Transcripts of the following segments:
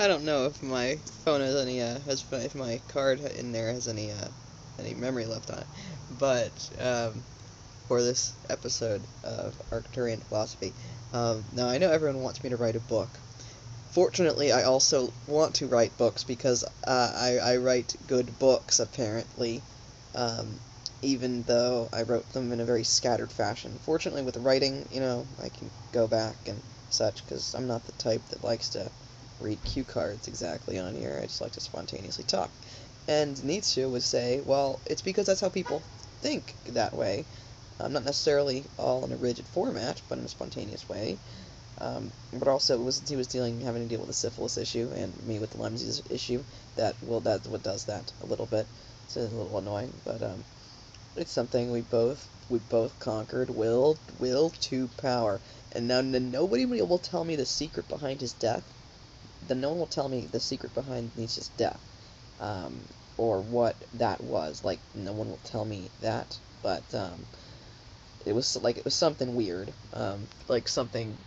I don't know if my phone has any, if my card in there has any memory left on it, but, for this episode of Arcturian philosophy, now I know everyone wants me to write a book. Fortunately, I also want to write books because, I write good books, apparently, even though I wrote them in a very scattered fashion. Fortunately, with writing, I can go back and such, because I'm not the type that likes to read cue cards exactly on here. I just like to spontaneously talk. And Nietzsche would say, well, it's because that's how people think that way. Not necessarily all in a rigid format, but in a spontaneous way. But also, he was having to deal with the syphilis issue, and me with the Lyme disease issue. That's what does that a little bit. It's a little annoying, but it's something we both conquered. Will to power, and now nobody will tell me the secret behind his death. Then no one will tell me the secret behind Nietzsche's death, or what that was. Like, no one will tell me that, but it was something weird. Like something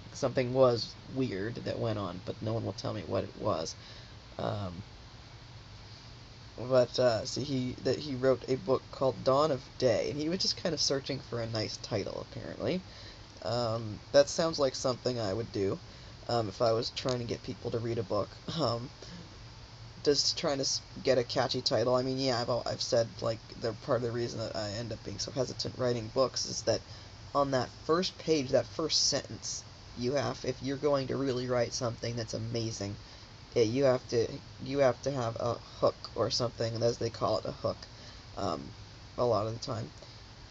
was weird that went on, but no one will tell me what it was. Um, but see, he wrote a book called Dawn of Day, and he was just kind of searching for a nice title, apparently. That sounds like something I would do, if I was trying to get people to read a book. Just trying to get a catchy title. I mean, yeah, I've said, like, the part of the reason that I end up being so hesitant writing books is that on that first page, that first sentence, if you're going to really write something that's amazing, you have to have a hook or something, as they call it, a hook, um, a lot of the time.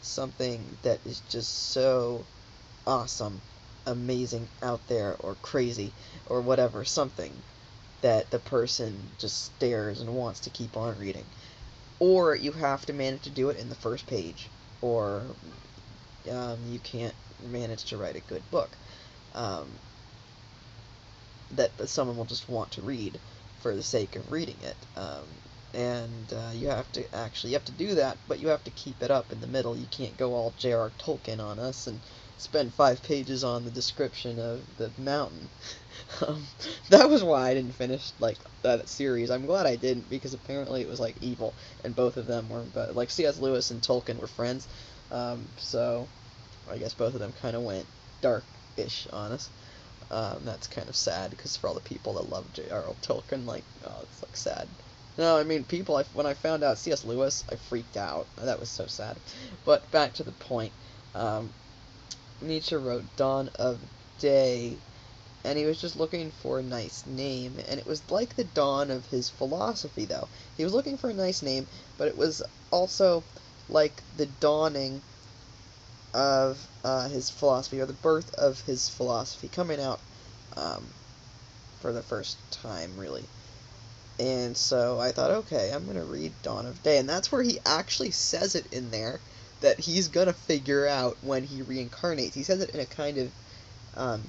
Something that is just so awesome, amazing, out there, or crazy, or whatever, something that the person just stares and wants to keep on reading. Or you have to manage to do it in the first page, or you can't manage to write a good book um, that someone will just want to read for the sake of reading it. And you have to do that, but you have to keep it up in the middle. You can't go all J.R. Tolkien on us and spend 5 pages on the description of the mountain. That was why I didn't finish that series. I'm glad I didn't, because apparently it was evil, and both of them were, but C.S. Lewis and Tolkien were friends. So I guess both of them kind of went dark-ish on us. That's kind of sad, because for all the people that love J.R.R. Tolkien, it's sad. No, I mean, when I found out C.S. Lewis, I freaked out. That was so sad. But back to the point. Nietzsche wrote Dawn of Day, and he was just looking for a nice name, and it was like the dawn of his philosophy, though. He was looking for a nice name, but it was also like the dawning of his philosophy, or the birth of his philosophy, coming out for the first time, really. And so I thought, okay, I'm going to read Dawn of Day, and that's where he actually says it in there, that he's going to figure out when he reincarnates. He says it in a kind of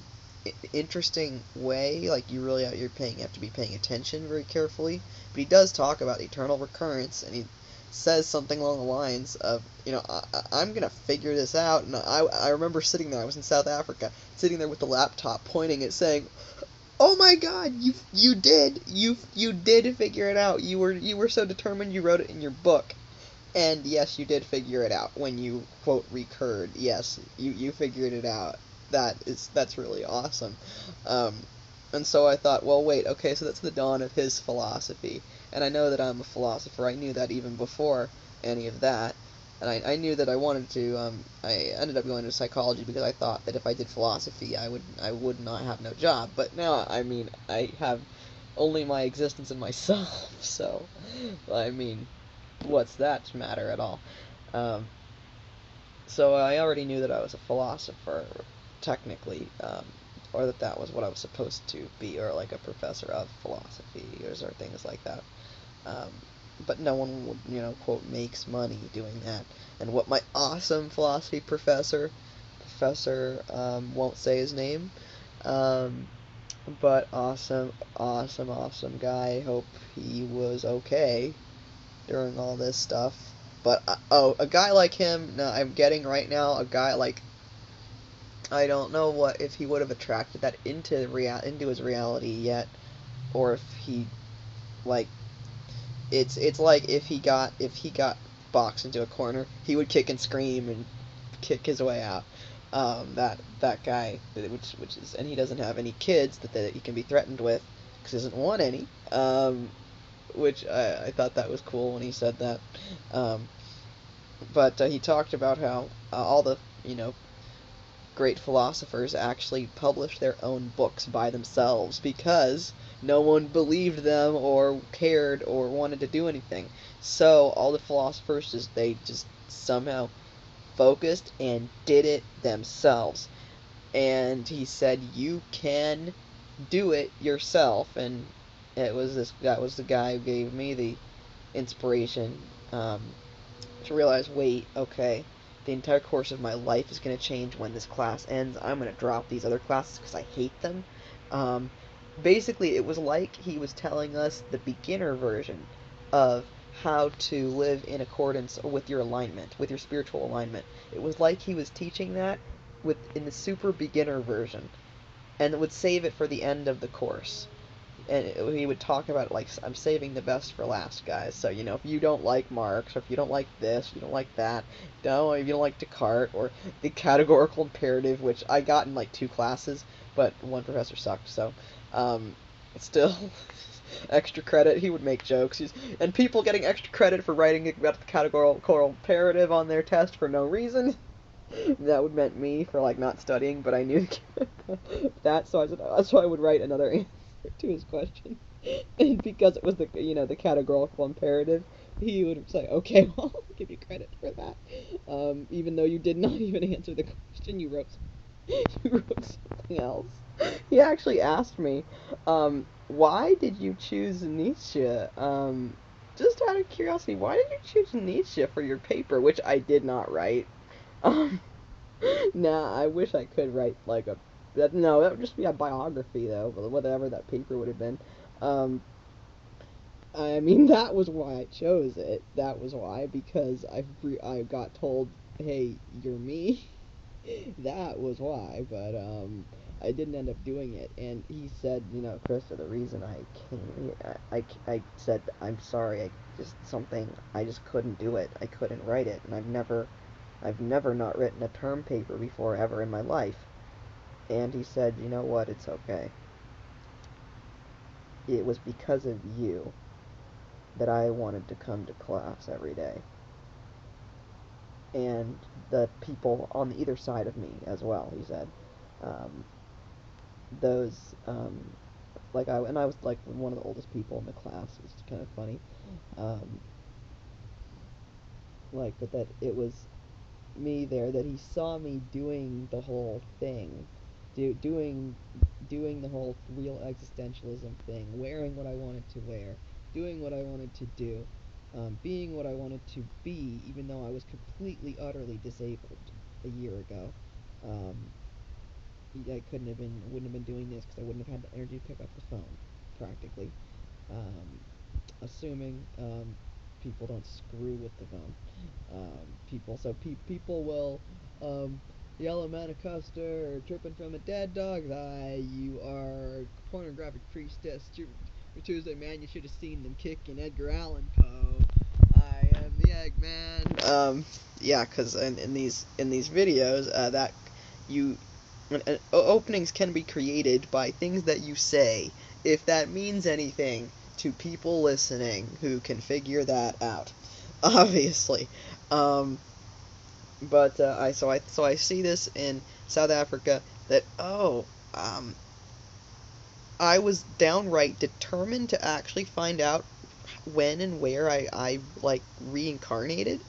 interesting way, like you have to be paying attention very carefully. But he does talk about eternal recurrence, and he says something along the lines of, I'm gonna figure this out. And I remember sitting there. I was in South Africa, sitting there with the laptop, pointing it, saying, "Oh my God, you did figure it out. You were so determined. You wrote it in your book." And yes, you did figure it out when you, quote, recurred. Yes, you figured it out. That's really awesome. And so I thought, well, wait, okay, so that's the dawn of his philosophy. And I know that I'm a philosopher. I knew that even before any of that. And I knew that I wanted to, I ended up going to psychology because I thought that if I did philosophy, I would not have no job. But now, I mean, I have only my existence in myself, so, I mean, what's that matter at all? Um, so I already knew that I was a philosopher, technically, or that was what I was supposed to be, or like a professor of philosophy, or things like that. Um, but no one would, quote, makes money doing that. And what my awesome philosophy professor, won't say his name, but awesome guy. I hope he was okay during all this stuff. But, a guy like him, no, I'm getting right now, a guy like, I don't know if he would have attracted that into his reality yet, or if he, like, it's like if he got boxed into a corner, he would kick and scream and kick his way out. That guy, which is, and he doesn't have any kids that he can be threatened with because he doesn't want any. Which I thought that was cool when he said that. But he talked about how all the great philosophers actually published their own books by themselves because no one believed them or cared or wanted to do anything. So all the philosophers they just somehow focused and did it themselves. And he said you can do it yourself, and that was the guy who gave me the inspiration to realize, wait, okay, the entire course of my life is going to change when this class ends. I'm going to drop these other classes because I hate them. Basically, it was like he was telling us the beginner version of how to live in accordance with your alignment, with your spiritual alignment. It was like he was teaching that in the super beginner version, and it would save it for the end of the course. And he would talk about, like, I'm saving the best for last, guys. So, if you don't like Marx, or if you don't like this, you don't like that, if you don't like Descartes, or the categorical imperative, which I got in, like, 2 classes, but one professor sucked, so, still, extra credit, he would make jokes. And people getting extra credit for writing about the categorical imperative on their test for no reason. That would meant me for, like, not studying, but I knew that, so I would write another answer to his question. And because it was the categorical imperative, he would say, okay, well, I'll give you credit for that. Even though you did not even answer the question, you wrote something else. He actually asked me, why did you choose Nietzsche? Just out of curiosity, why did you choose Nietzsche for your paper, which I did not write? Nah, I wish I could write like that would just be a biography though, whatever that paper would have been. I mean, that was why I chose it. That was why, because I got told, hey, you're me. That was why, but I didn't end up doing it. And he said, Krista, the reason I came, I said, I'm sorry, I just couldn't do it. I couldn't write it, and I've never not written a term paper before ever in my life. And he said, you know what, it's okay. It was because of you that I wanted to come to class every day. And the people on the either side of me as well, he said. Those, I was like one of the oldest people in the class. It was kind of funny. But that it was me there, that he saw me doing the whole thing, doing the whole real existentialism thing, wearing what I wanted to wear, doing what I wanted to do, being what I wanted to be, even though I was completely, utterly disabled a year ago. I wouldn't have been doing this because I wouldn't have had the energy to pick up the phone, practically. Assuming people don't screw with the phone. People will yell at Manicuster or tripping from a dead dog's eye. You are pornographic priestess. Your Tuesday man, you should have seen them kicking Edgar Allan Poe. I am the Eggman. Yeah, because in these videos, that you openings can be created by things that you say, if that means anything to people listening who can figure that out, obviously. But I see this in South Africa that I was downright determined to actually find out when and where I like reincarnated.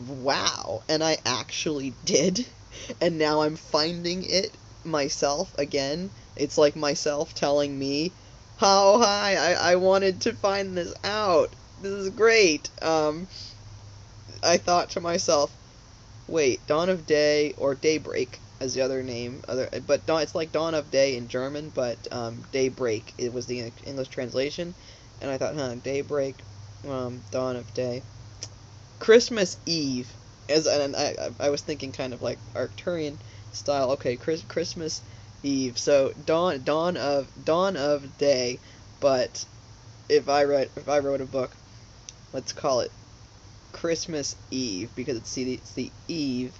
Wow, and I actually did, and now I'm finding it myself again. It's like myself telling me, "Oh, hi, I wanted to find this out. This is great." I thought to myself, wait, Dawn of Day, or Daybreak as the other name, it's like Dawn of Day in German, but Daybreak, it was the English translation, and I thought, Daybreak, Dawn of Day. Christmas Eve, and I was thinking kind of like Arcturian style. Okay, Christmas Eve. So dawn of day, but if I wrote a book, let's call it Christmas Eve, because it's the eve,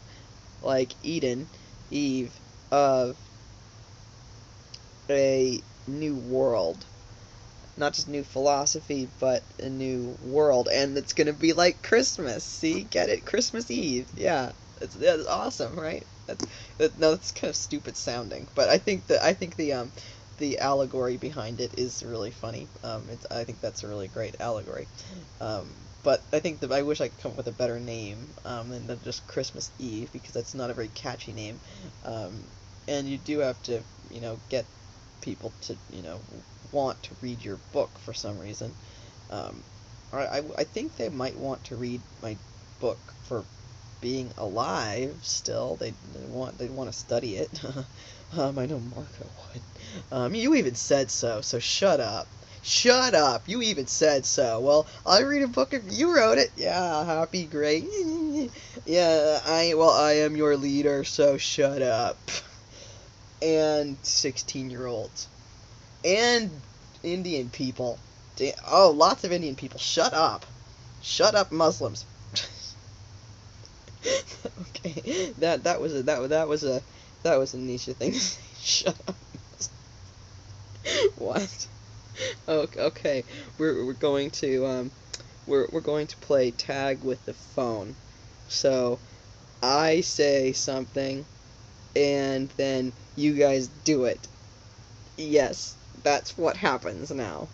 like Eden, eve of a new world. Not just new philosophy, but a new world, and it's gonna be like Christmas. See, get it? Christmas Eve. Yeah, that's awesome, right? No, that's kind of stupid sounding, but I think the allegory behind it is really funny. I think that's a really great allegory. But I think that I wish I could come up with a better name than just Christmas Eve, because that's not a very catchy name. And you do have to, get people to, want to read your book for some reason. I think they might want to read my book for being alive still. They'd want to study it. I know Marco would. You even said so, so shut up. Shut up! You even said so. Well, I'll read a book if you wrote it. Yeah, happy, great. Yeah, I am your leader, so shut up. And 16-year-olds. And Indian people. Oh, lots of Indian people. Shut up. Shut up, Muslims. Okay, that was a Nietzsche thing to say. Shut up. What? Okay, we're going to we're going to play tag with the phone. So I say something, and then you guys do it. Yes, that's what happens now.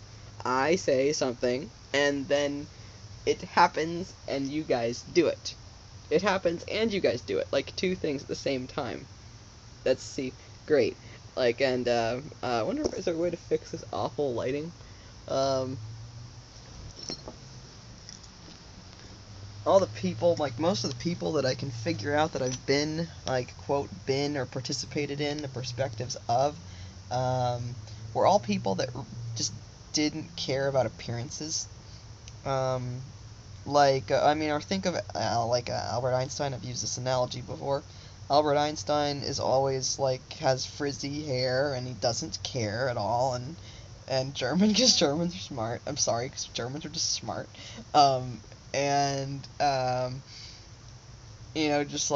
I say something, and then it happens, and you guys do it. It happens, and you guys do it. Like, two things at the same time. Let's see. Great. Like, and, I wonder if there's a way to fix this awful lighting. All the people, like, most of the people that I can figure out that I've been, like, quote, been or participated in the perspectives of, were all people that just didn't care about appearances. Or think of Albert Einstein. I've used this analogy before. Albert Einstein is always has frizzy hair, and he doesn't care at all. And because Germans are smart. I'm sorry, because Germans are just smart. And just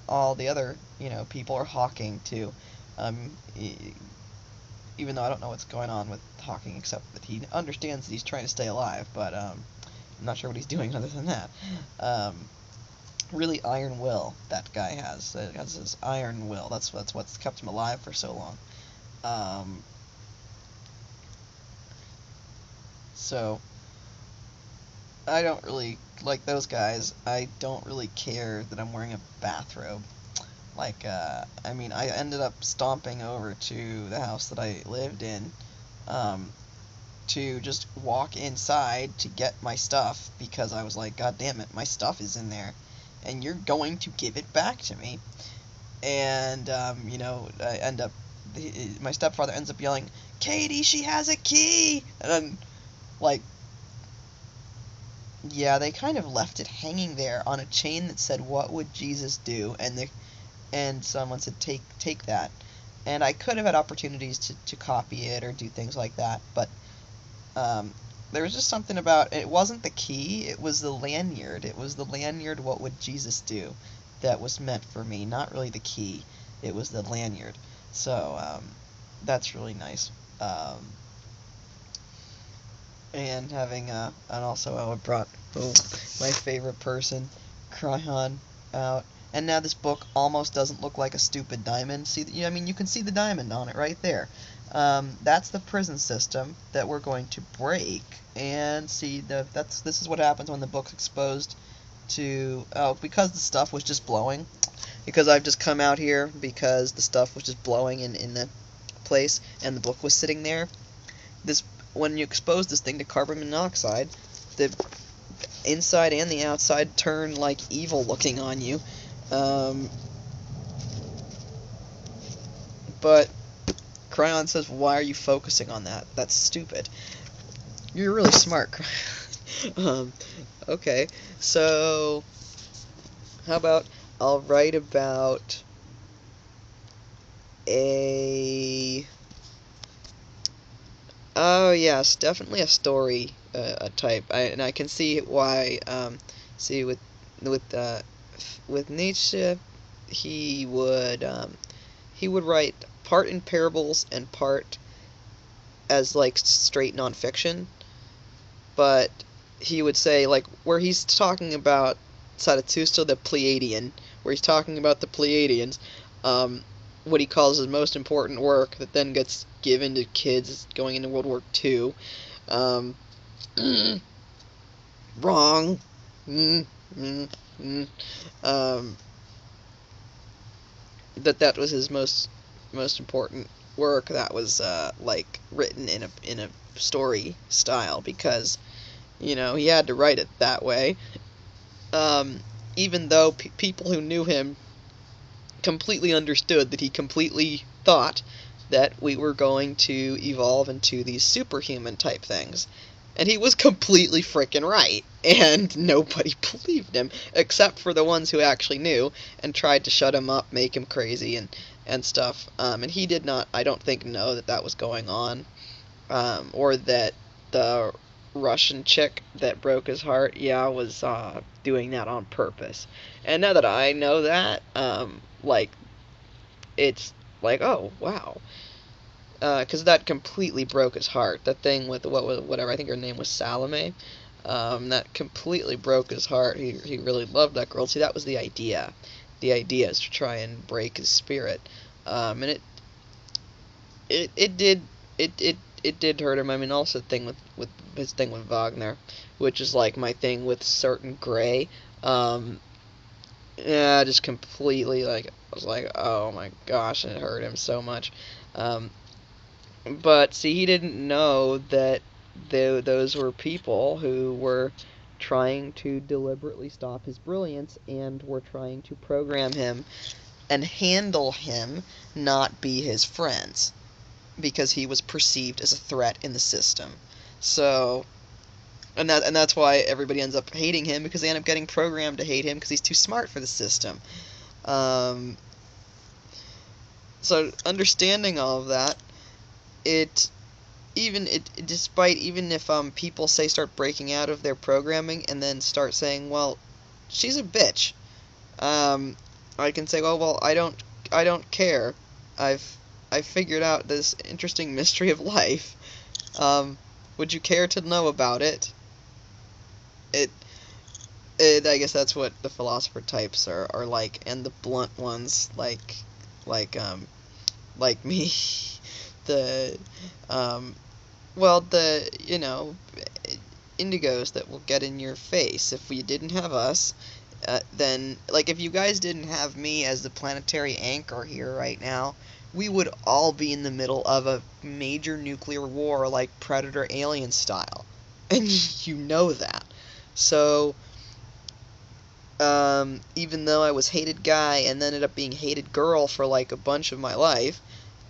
all the other people are Hawking too. Even though I don't know what's going on with Hawking, except that he understands that he's trying to stay alive, but I'm not sure what he's doing other than that. Really iron will that guy has. That's his iron will. That's what's kept him alive for so long. So I don't really like those guys. I don't really care that I'm wearing a bathrobe. I ended up stomping over to the house that I lived in, to just walk inside to get my stuff, because I was like, God damn it, my stuff is in there, and you're going to give it back to me. And, my stepfather ends up yelling, Katie, she has a key! And I'm yeah, they kind of left it hanging there on a chain that said, what would Jesus do? And someone said, take that. And I could have had opportunities to copy it or do things like that, but there was just something about it. It wasn't the key, it was the lanyard. It was the lanyard, what would Jesus do, that was meant for me, not really the key. It was the lanyard. So that's really nice. And also I brought my favorite person, Cryon, out. And now this book almost doesn't look like a stupid diamond. See, you can see the diamond on it right there. That's the prison system that we're going to break. And see, this is what happens when the book's exposed to... Oh, because the stuff was just blowing. Because I've just come out here because the stuff was just blowing in the place, and the book was sitting there. When you expose this thing to carbon monoxide, the inside and the outside turn evil looking on you. But Cryon says, why are you focusing on that? That's stupid. You're really smart, Cryon. Okay, so how about I'll write about a oh yes, definitely a story a type. And I can see why. See with uh, with Nietzsche, he would he would write part in parables and part as like straight nonfiction. But he would say like where he's talking about Zarathustra the Pleiadian, where he's talking about the Pleiadians, um, what he calls his most important work that then gets given to kids going into World War II. Um, wrong. Mm, mm, mm. Um, that was his most important work that was like written in a story style because he had to write it that way. Um, Even though people who knew him completely understood that he completely thought that we were going to evolve into these superhuman type things. And he was completely frickin' right. And nobody believed him, except for the ones who actually knew and tried to shut him up, make him crazy, and stuff. And he did not, I don't think, know that that was going on. Or that the Russian chick that broke his heart, yeah, was doing that on purpose. And now that I know that, like, it's like, oh, wow. Because that completely broke his heart. That thing with whatever, I think her name was Salome. That completely broke his heart. He really loved that girl. See, that was the idea. The idea is to try and break his spirit. And it did it did hurt him. I mean, also the thing with his thing with Wagner, which is like my thing with certain Gray. Yeah, just completely like I was like, oh my gosh, and it hurt him so much. Um, but see, he didn't know that those were people who were trying to deliberately stop his brilliance and were trying to program him and handle him, not be his friends, because he was perceived as a threat in the system. So, and that's why everybody ends up hating him, because they end up getting programmed to hate him because he's too smart for the system. Um, so understanding all of that, it despite even if people say start breaking out of their programming and then start saying, well, she's a bitch. Um, I can say, well, I don't care. I've figured out this interesting mystery of life. Would you care to know about it? It, I guess that's what the philosopher types are like, and the blunt ones like like me, the well the indigos that will get in your face if we didn't have us. Then, like, if you guys didn't have me as the planetary anchor here right now, we would all be in the middle of a major nuclear war, like Predator Alien style. And you know that. So, even though I was hated guy and then ended up being hated girl for, like, a bunch of my life,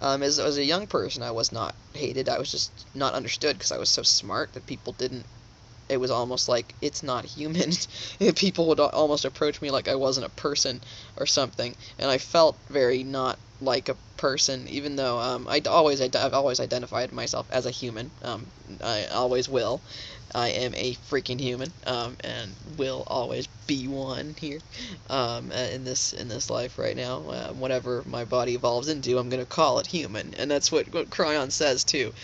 as a young person, I was not hated. I was just not understood because I was so smart that people didn't. It was almost like it's not human. People would almost approach me like I wasn't a person or something, and I felt very not like a person, even though I've always identified myself as a human. I always will. I am a freaking human, and will always be one here, in this life right now. Whatever my body evolves into, I'm gonna call it human, and that's what Cryon says too.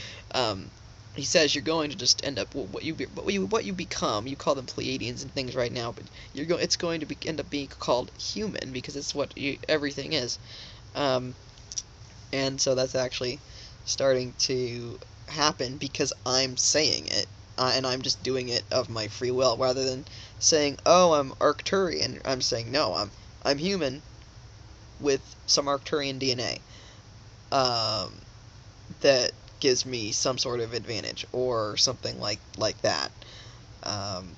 He says you're going to just end up what you become. You call them Pleiadians and things right now, but it's going to end up being called human because it's what everything is. Um, and so that's actually starting to happen because I'm saying it, and I'm just doing it of my free will rather than saying, "Oh, I'm Arcturian." I'm saying, "No, I'm human with some Arcturian DNA." Um, that gives me some sort of advantage or something like that. Um,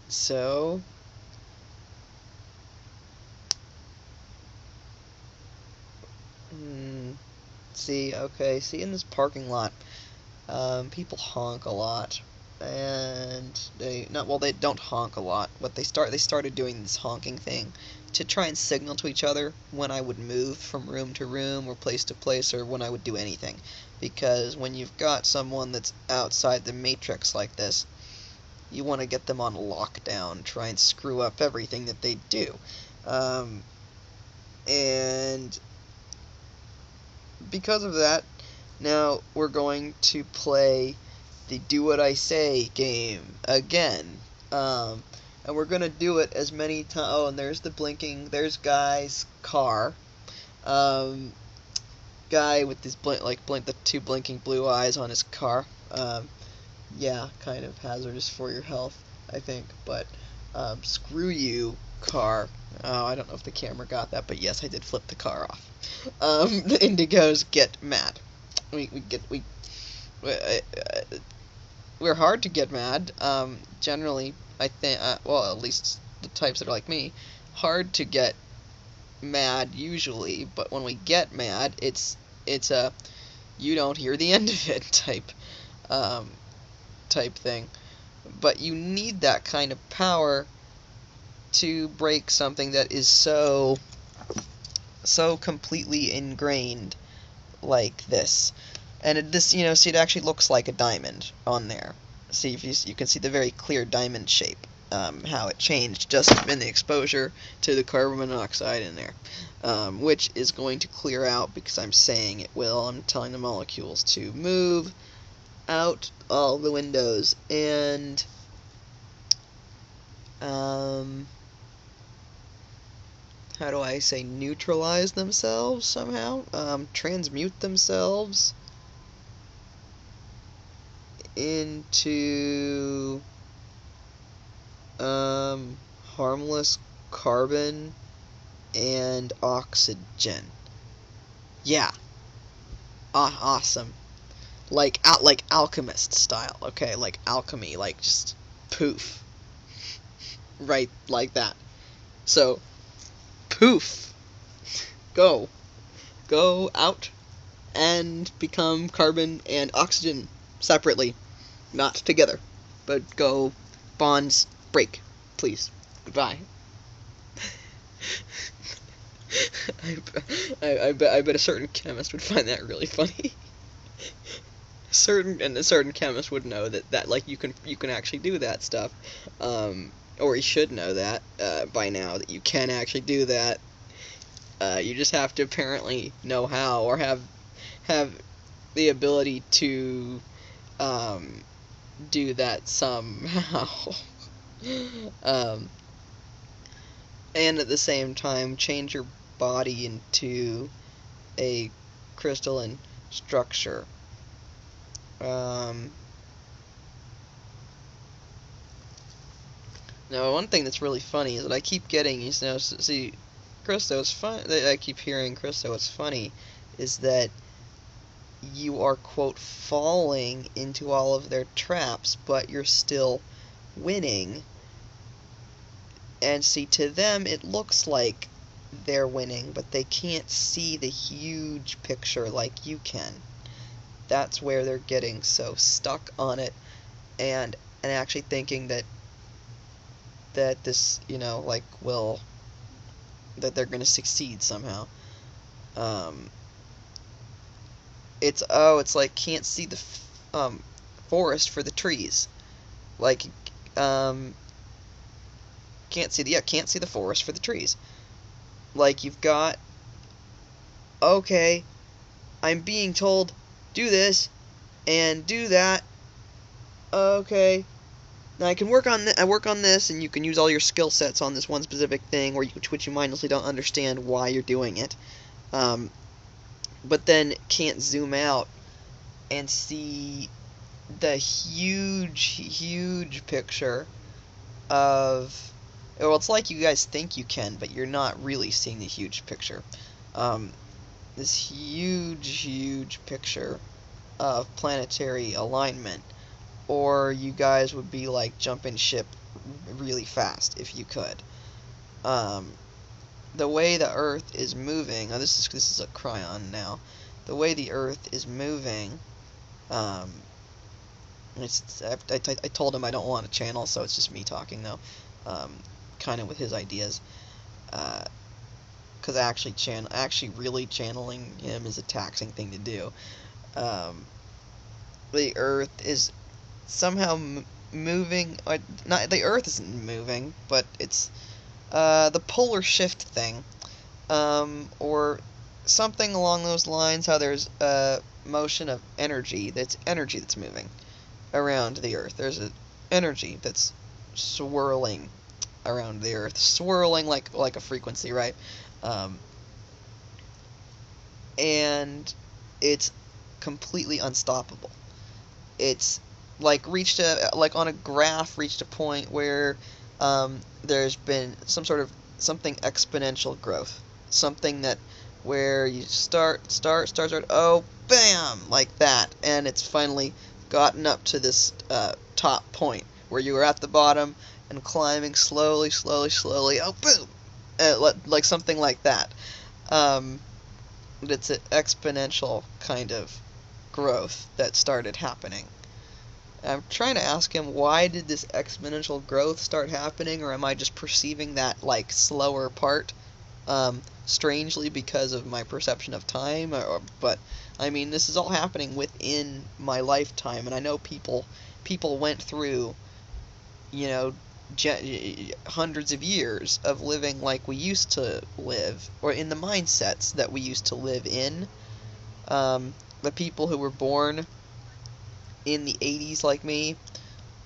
so hmm, see, okay, see in this parking lot, people honk a lot. and they don't honk a lot, but they started doing this honking thing to try and signal to each other when I would move from room to room or place to place, or when I would do anything. Because when you've got someone that's outside the matrix like this, you want to get them on lockdown, try and screw up everything that they do. And because of that, now we're going to play the Do What I Say game again. And we're going to do it as many times. Oh, and there's there's Guy's car. Guy with his the two blinking blue eyes on his car. Yeah, kind of hazardous for your health, I think. But screw you, car. Oh, I don't know if the camera got that, but yes, I did flip the car off. The Indigos get mad. We're hard to get mad. Generally, I think. Well, at least the types that are like me, hard to get mad usually. But when we get mad, it's a you don't hear the end of it type thing. But you need that kind of power to break something that is so completely ingrained like this. And see, it actually looks like a diamond on there. See, if you can see the very clear diamond shape, how it changed just in the exposure to the carbon monoxide in there, which is going to clear out because I'm saying it will. I'm telling the molecules to move out all the windows and how do I say, neutralize themselves somehow? Transmute themselves into harmless carbon and oxygen. Yeah. Awesome. Like alchemist style, okay? Like alchemy, like just poof. Right, like that. So, poof. Go out and become carbon and oxygen separately, not together, but go, bonds break, please, goodbye. I bet a certain chemist would find that really funny. A certain chemist would know that like you can actually do that stuff, or he should know that by now, that you can actually do that. You just have to apparently know how, or have the ability to do that somehow. And at the same time change your body into a crystalline structure. Now, one thing that's really funny is that I keep getting, see, Christo, it's fun. I keep hearing, Christo, it's funny, is that you are, quote, falling into all of their traps, but you're still winning. And see, to them, it looks like they're winning, but they can't see the huge picture like you can. That's where they're getting so stuck on it, and actually thinking that this, that they're going to succeed somehow. It's like can't see the forest for the trees. Like, can't see the forest for the trees. Like, you've got, okay, I'm being told, do this, and do that, okay, now I can work on this, and you can use all your skill sets on this one specific thing, which you mindlessly don't understand why you're doing it, but then can't zoom out and see the huge picture of, well, it's like you guys think you can, but you're not really seeing the huge picture. This huge picture of planetary alignment, or you guys would be like jumping ship really fast if you could. The way the Earth is moving, this is a cryon now. The way the Earth is moving, I told him I don't want a channel, so it's just me talking though, kind of with his ideas. Because actually really channeling him is a taxing thing to do. The Earth is somehow moving. Not the Earth isn't moving, but it's the polar shift thing, or something along those lines. How there's a motion of energy. That's energy that's moving around the Earth. There's an energy that's swirling around the Earth, swirling like a frequency, right? Um, and it's completely unstoppable. It's like on a graph reached a point where there's been some sort of something exponential growth, something that where you start, oh, bam, like that, and it's finally gotten up to this top point where you were at the bottom and climbing slowly, oh, boom, like something like that. It's an exponential kind of growth that started happening. I'm trying to ask him, why did this exponential growth start happening, or am I just perceiving that like slower part strangely because of my perception of time? But I mean, this is all happening within my lifetime, and I know people went through, you know, hundreds of years of living like we used to live, or in the mindsets that we used to live in. The people who were born in the 80s like me,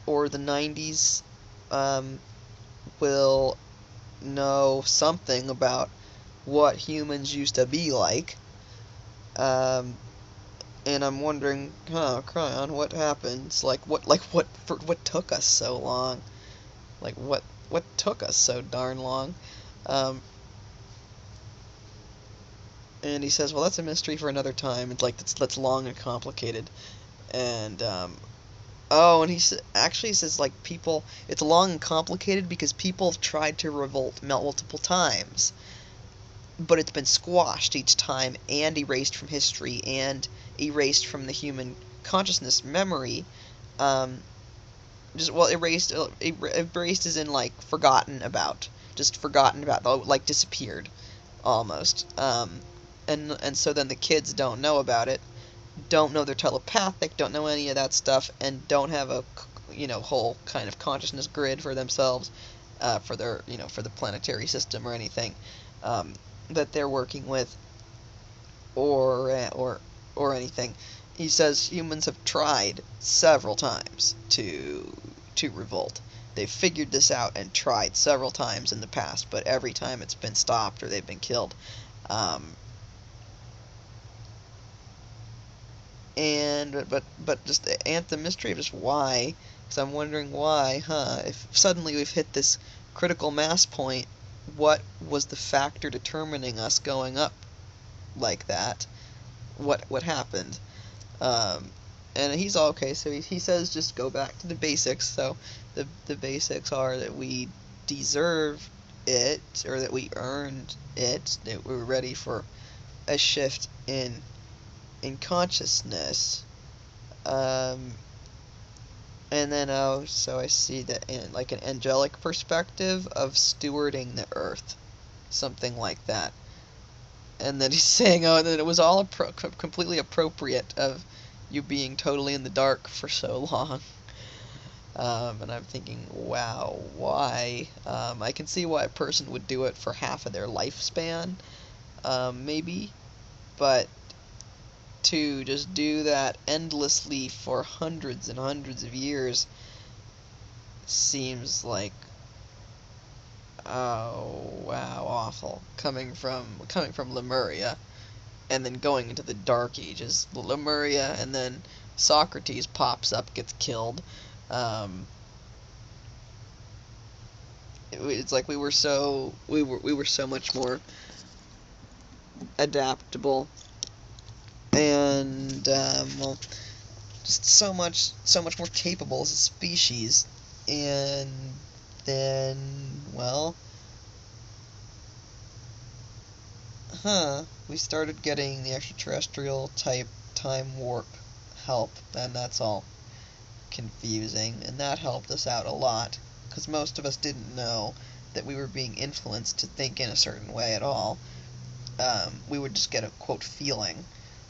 or the 90s, will know something about what humans used to be like. And I'm wondering, Cryon, what happens? What took us so long? Like, what took us so darn long? Um, and he says, well, that's a mystery for another time. It's like, that's long and complicated. And, oh, and actually says, like, it's long and complicated because people have tried to revolt multiple times, but it's been squashed each time and erased from history and erased from the human consciousness memory. Just, well, erased as in, like, forgotten about, like, disappeared, almost. And so then the kids don't know about it, don't know they're telepathic, don't know any of that stuff, and don't have a, whole kind of consciousness grid for themselves, for their, for the planetary system or anything, that they're working with, or anything. He says humans have tried several times to revolt. They've figured this out and tried several times in the past, but every time it's been stopped or they've been killed. But just the mystery of just why, because I'm wondering why, if suddenly we've hit this critical mass point, what was the factor determining us going up like that? What happened? And he's all okay, so he says just go back to the basics. So the basics are that we deserve it, or that we earned it, that we're ready for a shift in consciousness. And then so I see that in like an angelic perspective of stewarding the earth, something like that. And then he's saying, oh, that it was all completely appropriate of you being totally in the dark for so long. And I'm thinking, wow, why? I can see why a person would do it for half of their lifespan, maybe, but to just do that endlessly for hundreds and hundreds of years seems like, oh wow, awful, coming from Lemuria, and then going into the Dark Ages. Lemuria, and then Socrates pops up, gets killed. It's like we were so much more adaptable, and well, just so much more capable as a species. And then, well, we started getting the extraterrestrial type time warp help, and that's all confusing, and that helped us out a lot, because most of us didn't know that we were being influenced to think in a certain way at all. We would just get a, quote, feeling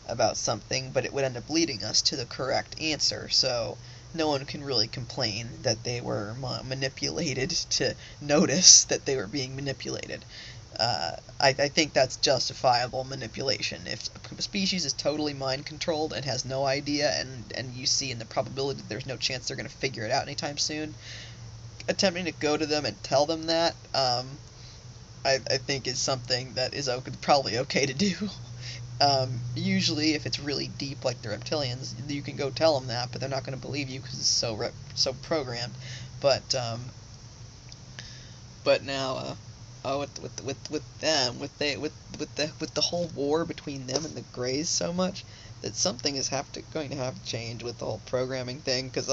about something, but it would end up leading us to the correct answer, so no one can really complain that they were manipulated to notice that they were being manipulated. I think that's justifiable manipulation. If a species is totally mind-controlled and has no idea, and you see in the probability that there's no chance they're going to figure it out anytime soon, attempting to go to them and tell them that, I think is something that is probably okay to do. Usually, if it's really deep, like the reptilians, you can go tell them that, but they're not going to believe you because it's so programmed. But now, with them, with the whole war between them and the Greys so much, that something is going to have to change with the whole programming thing. Because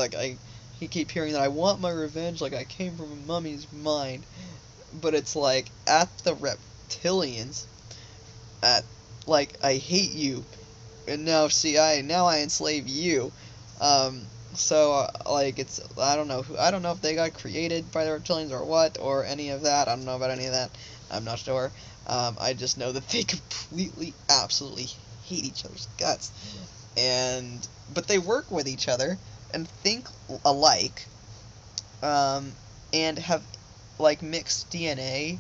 you keep hearing that I want my revenge, like I came from a mummy's mind, but it's like at the reptilians, at like I hate you, and now see I enslave you. Like it's I don't know if they got created by the reptilians or what or any of that. I don't know about any of that. I'm not sure. I just know that they completely, absolutely hate each other's guts, but they work with each other and think alike, and have like mixed DNA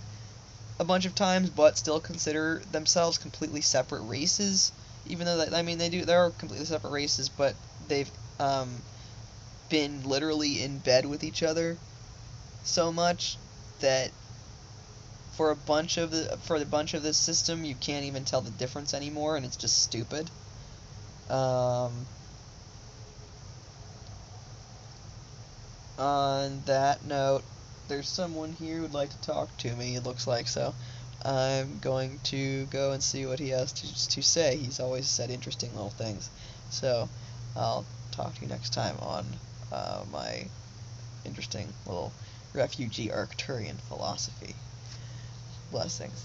a bunch of times, but still consider themselves completely separate races. Even though they're completely separate races, but they've been literally in bed with each other so much that for the bunch of this system, you can't even tell the difference anymore, and it's just stupid. On that note, there's someone here who'd like to talk to me, it looks like, so I'm going to go and see what he has to say. He's always said interesting little things. So, I'll talk to you next time on my interesting little refugee Arcturian philosophy. Blessings.